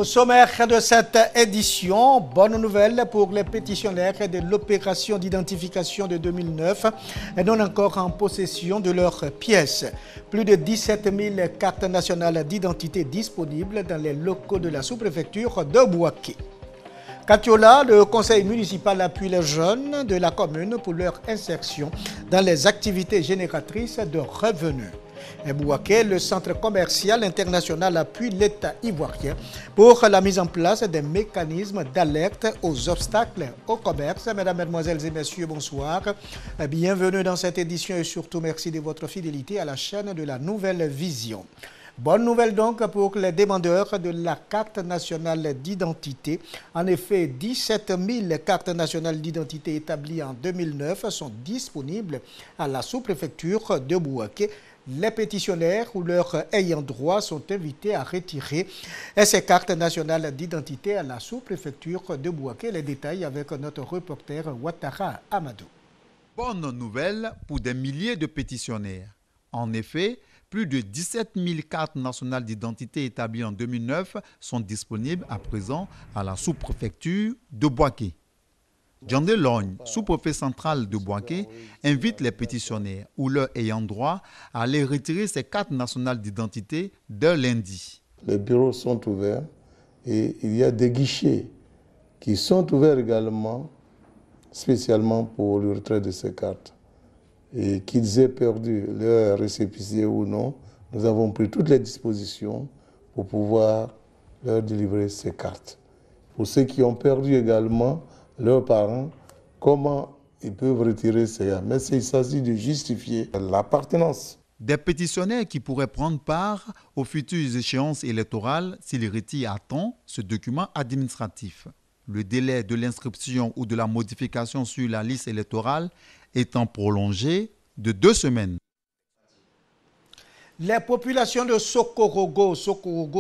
Au sommaire de cette édition, bonne nouvelle pour les pétitionnaires de l'opération d'identification de 2009 et non encore en possession de leurs pièces. Plus de 17 000 cartes nationales d'identité disponibles dans les locaux de la sous-préfecture de Bouaké. Katiola, le conseil municipal appuie les jeunes de la commune pour leur insertion dans les activités génératrices de revenus. À Bouaké, le centre commercial international appuie l'État ivoirien pour la mise en place des mécanismes d'alerte aux obstacles au commerce. Mesdames, Mesdemoiselles et Messieurs, bonsoir. Bienvenue dans cette édition et surtout merci de votre fidélité à la chaîne de la Nouvelle Vision. Bonne nouvelle donc pour les demandeurs de la carte nationale d'identité. En effet, 17 000 cartes nationales d'identité établies en 2009 sont disponibles à la sous-préfecture de Bouaké. Les pétitionnaires ou leurs ayants droit sont invités à retirer ces cartes nationales d'identité à la sous-préfecture de Bouaké. Les détails avec notre reporter Ouattara Amadou. Bonne nouvelle pour des milliers de pétitionnaires. En effet, plus de 17 000 cartes nationales d'identité établies en 2009 sont disponibles à présent à la sous-préfecture de Bouaké. John Delogne, sous-préfet central de Bouaké, invite les pétitionnaires ou leurs ayants droit à aller retirer ces cartes nationales d'identité dès lundi. Les bureaux sont ouverts et il y a des guichets qui sont ouverts également spécialement pour le retrait de ces cartes. Et qu'ils aient perdu leur récépissé ou non, nous avons pris toutes les dispositions pour pouvoir leur délivrer ces cartes. Pour ceux qui ont perdu également leurs parents, comment ils peuvent retirer ces cartes. Mais il s'agit de justifier l'appartenance. Des pétitionnaires qui pourraient prendre part aux futures échéances électorales s'ils retirent à temps ce document administratif. Le délai de l'inscription ou de la modification sur la liste électorale étant prolongé de 2 semaines. Les populations de Sokorogo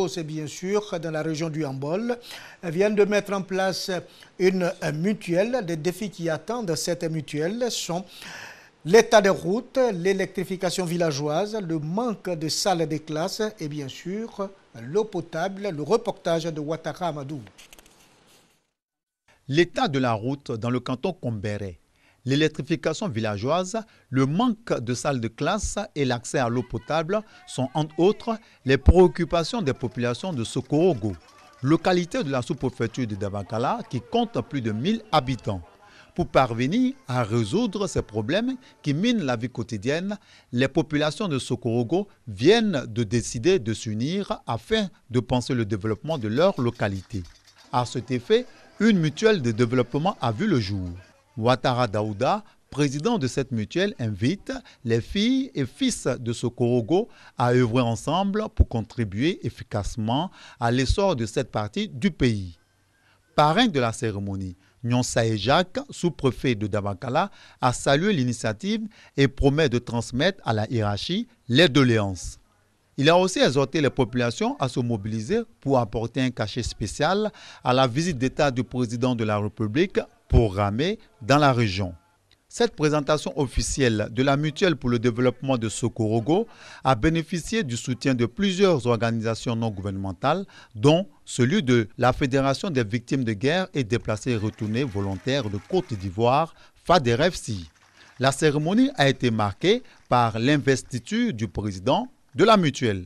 c'est bien sûr dans la région du Hambol, viennent de mettre en place une mutuelle. Les défis qui attendent cette mutuelle sont l'état des routes, l'électrification villageoise, le manque de salles de classe et bien sûr l'eau potable. Le reportage de Ouattara Amadou. L'état de la route dans le canton Kombéré, l'électrification villageoise, le manque de salles de classe et l'accès à l'eau potable sont entre autres les préoccupations des populations de Sokorogo, localité de la sous-préfecture de Dabakala qui compte plus de 1000 habitants. Pour parvenir à résoudre ces problèmes qui minent la vie quotidienne, les populations de Sokorogo viennent de décider de s'unir afin de penser le développement de leur localité. À cet effet, une mutuelle de développement a vu le jour. Ouattara Daouda, président de cette mutuelle, invite les filles et fils de Sokorogo à œuvrer ensemble pour contribuer efficacement à l'essor de cette partie du pays. Parrain de la cérémonie, Nyonsae Jacques, sous-préfet de Dabakala, a salué l'initiative et promet de transmettre à la hiérarchie les doléances. Il a aussi exhorté les populations à se mobiliser pour apporter un cachet spécial à la visite d'État du président de la République programmée dans la région. Cette présentation officielle de la mutuelle pour le développement de Sokorogo a bénéficié du soutien de plusieurs organisations non gouvernementales, dont celui de la Fédération des victimes de guerre et déplacés retournés volontaires de Côte d'Ivoire, FADEREFSI. La cérémonie a été marquée par l'investiture du président de la mutuelle.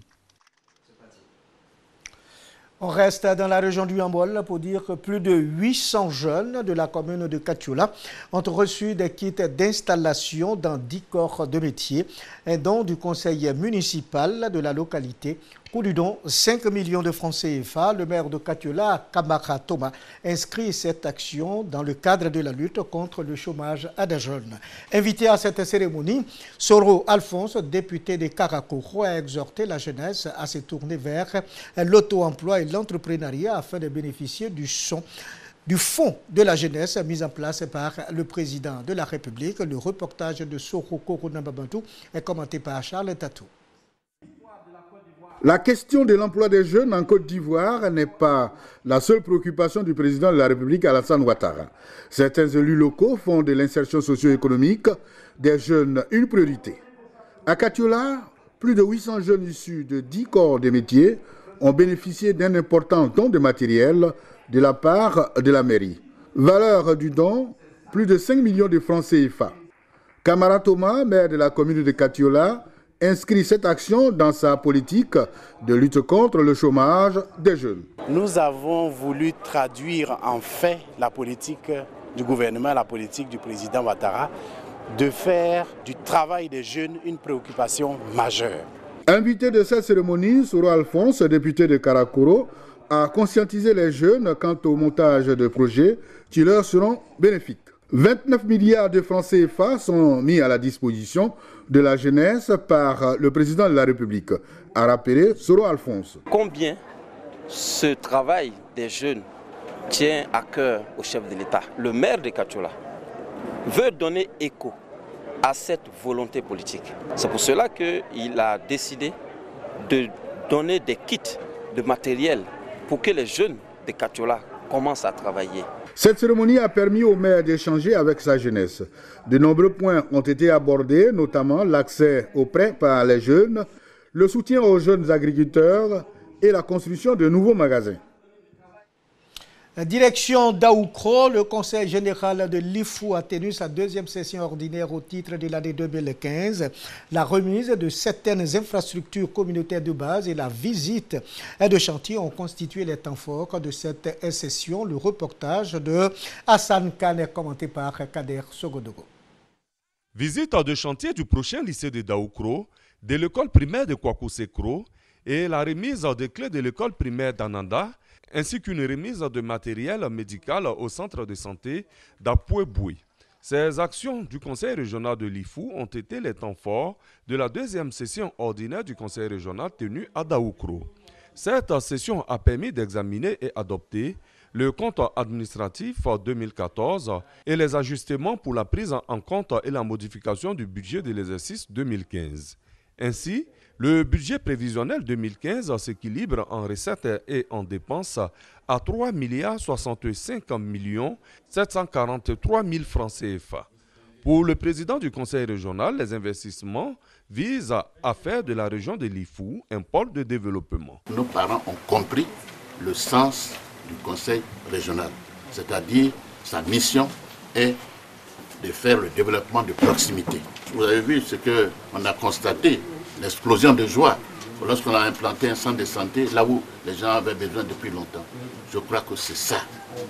On reste dans la région du Hambol pour dire que plus de 800 jeunes de la commune de Katiola ont reçu des kits d'installation dans 10 corps de métier, un don du conseil municipal de la localité. Coût du don, 5 millions de francs CFA. Le maire de Katiola, Kamara Thomas, inscrit cette action dans le cadre de la lutte contre le chômage à des jeunes. Invité à cette cérémonie, Soro Alphonse, député de Karakoro, a exhorté la jeunesse à se tourner vers l'auto-emploi et l'entrepreneuriat afin de bénéficier du fonds de la jeunesse mis en place par le président de la République. Le reportage de Soro Koronambabantou est commenté par Charles Tatou. La question de l'emploi des jeunes en Côte d'Ivoire n'est pas la seule préoccupation du président de la République, Alassane Ouattara. Certains élus locaux font de l'insertion socio-économique des jeunes une priorité. À Katiola, plus de 800 jeunes issus de 10 corps de métiers ont bénéficié d'un important don de matériel de la part de la mairie. Valeur du don, plus de 5 millions de francs CFA. Camara Thomas, maire de la commune de Katiola, inscrit cette action dans sa politique de lutte contre le chômage des jeunes. Nous avons voulu traduire en fait la politique du gouvernement, la politique du président Ouattara, de faire du travail des jeunes une préoccupation majeure. Invité de cette cérémonie, Soro Alphonse, député de Karakoro, a conscientisé les jeunes quant au montage de projets qui leur seront bénéfiques. 29 milliards de francs CFA sont mis à la disposition de la jeunesse par le président de la République, a rappelé Soro Alphonse. Combien ce travail des jeunes tient à cœur au chef de l'État. Le maire de Katiola veut donner écho à cette volonté politique. C'est pour cela qu'il a décidé de donner des kits de matériel pour que les jeunes de Katiola commencent à travailler. Cette cérémonie a permis au maire d'échanger avec sa jeunesse. De nombreux points ont été abordés, notamment l'accès aux prêts par les jeunes, le soutien aux jeunes agriculteurs et la construction de nouveaux magasins. Direction d'Aoukro, le Conseil général de l'IFU a tenu sa deuxième session ordinaire au titre de l'année 2015. La remise de certaines infrastructures communautaires de base et la visite de chantier ont constitué les temps forts de cette session. Le reportage de Hassan Kane commenté par Kader Sogodogo. Visite de chantier du prochain lycée de Daoukro, de l'école primaire de Kwakusekro et la remise des clés de l'école primaire d'Ananda, ainsi qu'une remise de matériel médical au centre de santé d'Apoué-Boué. Ces actions du Conseil régional de l'IFU ont été les temps forts de la deuxième session ordinaire du Conseil régional tenue à Daoukro. Cette session a permis d'examiner et adopter le compte administratif 2014 et les ajustements pour la prise en compte et la modification du budget de l'exercice 2015. Ainsi, le budget prévisionnel 2015 s'équilibre en recettes et en dépenses à 3 65 743 000 francs CFA. Pour le président du Conseil régional, les investissements visent à faire de la région de l'IFU un pôle de développement. Nos parents ont compris le sens du Conseil régional, c'est-à-dire sa mission est de faire le développement de proximité. Vous avez vu ce qu'on a constaté, l'explosion de joie lorsqu'on a implanté un centre de santé là où les gens avaient besoin depuis longtemps. Je crois que c'est ça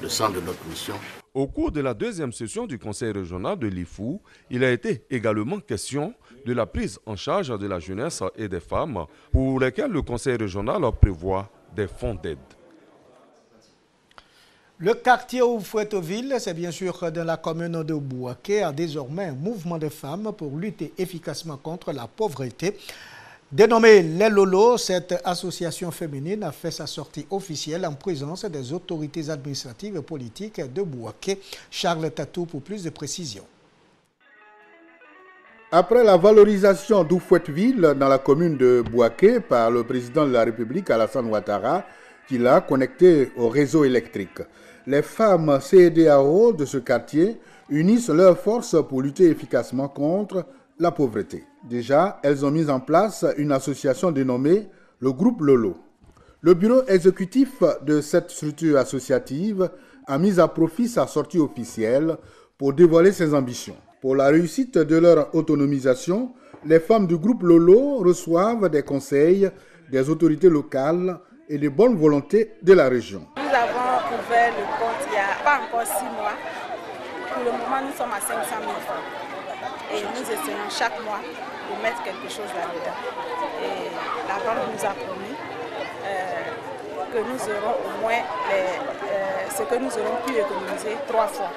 le sens de notre mission. Au cours de la deuxième session du Conseil régional de l'IFU, il a été également question de la prise en charge de la jeunesse et des femmes pour lesquelles le Conseil régional prévoit des fonds d'aide. Le quartier Oufouettoville, c'est bien sûr dans la commune de Bouaké, a désormais un mouvement de femmes pour lutter efficacement contre la pauvreté. Dénommée Les Lolos, cette association féminine a fait sa sortie officielle en présence des autorités administratives et politiques de Bouaké. Charles Tatou pour plus de précisions. Après la valorisation d'Oufouettoville dans la commune de Bouaké par le président de la République Alassane Ouattara, qui l'a connecté au réseau électrique, les femmes CEDAO de ce quartier unissent leurs forces pour lutter efficacement contre la pauvreté. Déjà, elles ont mis en place une association dénommée le groupe Lolo. Le bureau exécutif de cette structure associative a mis à profit sa sortie officielle pour dévoiler ses ambitions. Pour la réussite de leur autonomisation, les femmes du groupe Lolo reçoivent des conseils des autorités locales et de bonne volonté de la région. Nous avons ouvert le compte il n'y a pas encore 6 mois. Pour le moment, nous sommes à 500 000 francs. Et nous essayons chaque mois de mettre quelque chose là-dedans. Et la banque nous a promis que nous aurons au moins ce que nous aurons pu économiser 3 fois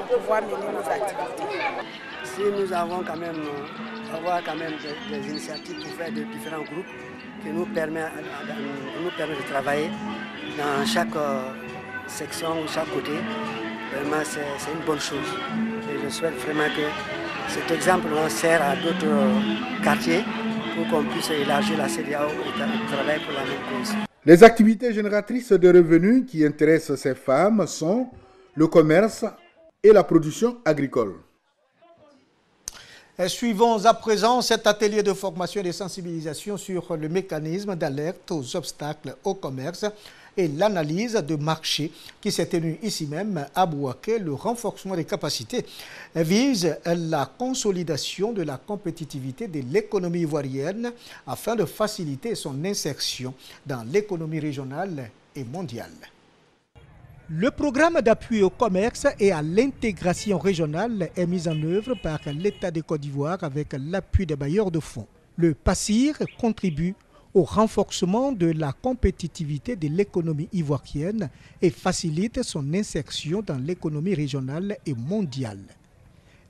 pour pouvoir mener nos activités. Si nous avons quand même des initiatives pour faire de différents groupes qui nous permettent de travailler dans chaque section ou chaque côté, vraiment c'est une bonne chose. Et je souhaite vraiment que cet exemple sert à d'autres quartiers pour qu'on puisse élargir la CEDEAO et travailler pour la même cause. Les activités génératrices de revenus qui intéressent ces femmes sont le commerce et la production agricole. Suivons à présent cet atelier de formation et de sensibilisation sur le mécanisme d'alerte aux obstacles au commerce et l'analyse de marché qui s'est tenu ici même à Bouaké. Le renforcement des capacités vise la consolidation de la compétitivité de l'économie ivoirienne afin de faciliter son insertion dans l'économie régionale et mondiale. Le programme d'appui au commerce et à l'intégration régionale est mis en œuvre par l'État de Côte d'Ivoire avec l'appui des bailleurs de fonds. Le PASSIR contribue au renforcement de la compétitivité de l'économie ivoirienne et facilite son insertion dans l'économie régionale et mondiale.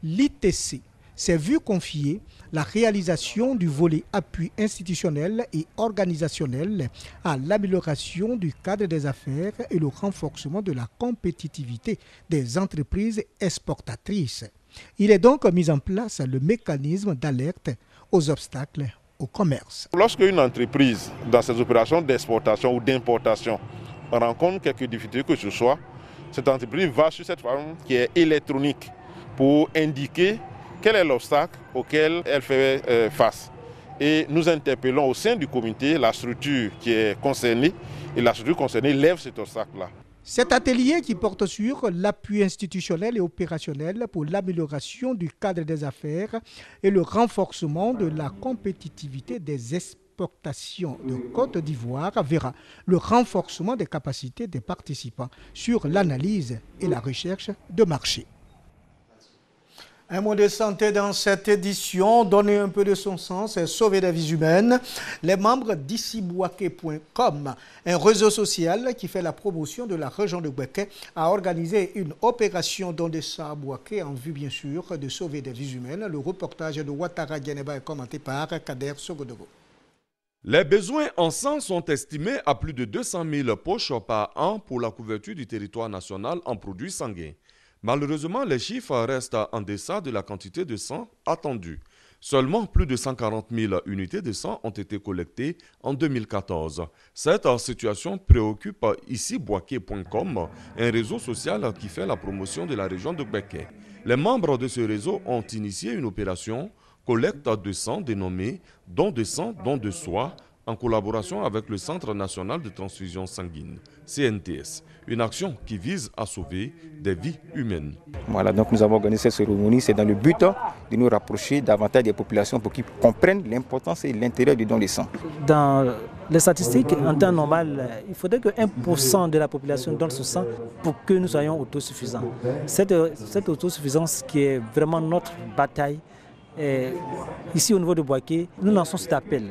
L'ITC s'est vu confier la réalisation du volet appui institutionnel et organisationnel à l'amélioration du cadre des affaires et le renforcement de la compétitivité des entreprises exportatrices. Il est donc mis en place le mécanisme d'alerte aux obstacles au commerce. Lorsque une entreprise, dans ses opérations d'exportation ou d'importation, rencontre quelques difficultés que ce soit, cette entreprise va sur cette forme qui est électronique pour indiquer quel est l'obstacle auquel elle fait face. Et nous interpellons au sein du comité la structure qui est concernée et la structure concernée lève cet obstacle-là. Cet atelier qui porte sur l'appui institutionnel et opérationnel pour l'amélioration du cadre des affaires et le renforcement de la compétitivité des exportations de Côte d'Ivoire verra le renforcement des capacités des participants sur l'analyse et la recherche de marché. Un mot de santé dans cette édition, donner un peu de son sens et sauver des vies humaines. Les membres d'icibouaké.com, un réseau social qui fait la promotion de la région de Bouaké, a organisé une opération don de sang à Bouaké en vue bien sûr de sauver des vies humaines. Le reportage de Ouattara Dianeba est commenté par Kader Sogodogo. Les besoins en sang sont estimés à plus de 200 000 poches par an pour la couverture du territoire national en produits sanguins. Malheureusement, les chiffres restent en deçà de la quantité de sang attendue. Seulement plus de 140 000 unités de sang ont été collectées en 2014. Cette situation préoccupe icibouaké.com, un réseau social qui fait la promotion de la région de Bouaké. Les membres de ce réseau ont initié une opération collecte de sang dénommée « Don de sang, don de soi » en collaboration avec le Centre national de transfusion sanguine, CNTS, une action qui vise à sauver des vies humaines. Voilà, donc nous avons organisé cette cérémonie, c'est dans le but de nous rapprocher davantage des populations pour qu'ils comprennent l'importance et l'intérêt du don de sang. Dans les statistiques, en temps normal, il faudrait que 1% de la population donne ce sang pour que nous soyons autosuffisants. Cette autosuffisance qui est vraiment notre bataille, ici au niveau de Bouaké, nous lançons cet appel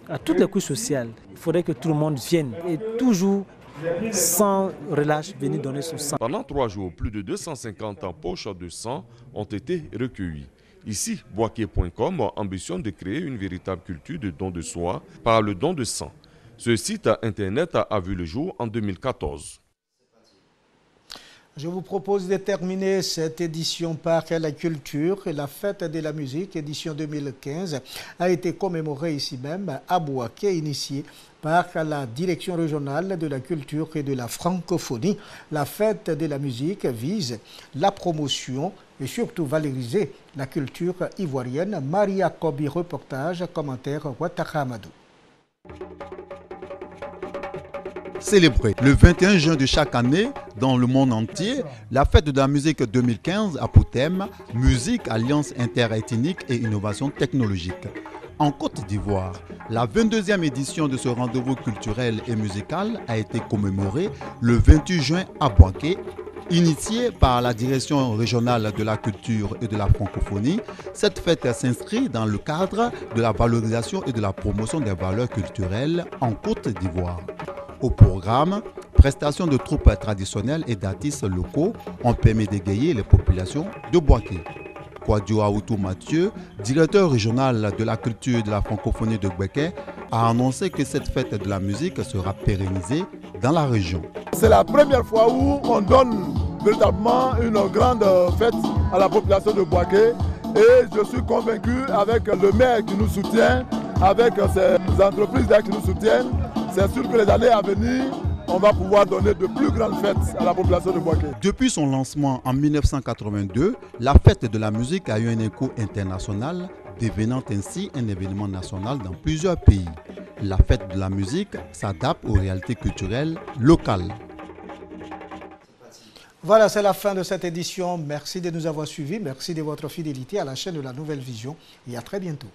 à toutes les couches sociales. Il faudrait que tout le monde vienne et toujours sans relâche venir donner son sang. Pendant 3 jours, plus de 250 poches de sang ont été recueillies. Ici, Bouaké.com ambitionne de créer une véritable culture de don de soi par le don de sang. Ce site internet a vu le jour en 2014. Je vous propose de terminer cette édition par la culture et la fête de la musique, édition 2015, a été commémorée ici même à Bouaké, initiée par la Direction régionale de la culture et de la francophonie. La fête de la musique vise la promotion et surtout valoriser la culture ivoirienne. Maria Kobi, reportage, commentaire Ouattara Amadou. Célébrée le 21 juin de chaque année dans le monde entier, la fête de la musique 2015 a pour thème « Musique, alliance interethnique et innovation technologique ». En Côte d'Ivoire, la 22e édition de ce rendez-vous culturel et musical a été commémorée le 28 juin à Bouaké. Initiée par la Direction régionale de la culture et de la francophonie, cette fête s'inscrit dans le cadre de la valorisation et de la promotion des valeurs culturelles en Côte d'Ivoire. Au programme, prestations de troupes traditionnelles et d'artistes locaux ont permis d'égayer les populations de Bouaké. Kouadio Aoutou Mathieu, directeur régional de la culture et de la francophonie de Bouaké, a annoncé que cette fête de la musique sera pérennisée dans la région. C'est la première fois où on donne véritablement une grande fête à la population de Bouaké et je suis convaincu avec le maire qui nous soutient, avec ces entreprises qui nous soutiennent, c'est sûr que les années à venir, on va pouvoir donner de plus grandes fêtes à la population de Bouaké. Depuis son lancement en 1982, la fête de la musique a eu un écho international, devenant ainsi un événement national dans plusieurs pays. La fête de la musique s'adapte aux réalités culturelles locales. Voilà, c'est la fin de cette édition. Merci de nous avoir suivis. Merci de votre fidélité à la chaîne de la Nouvelle Vision et à très bientôt.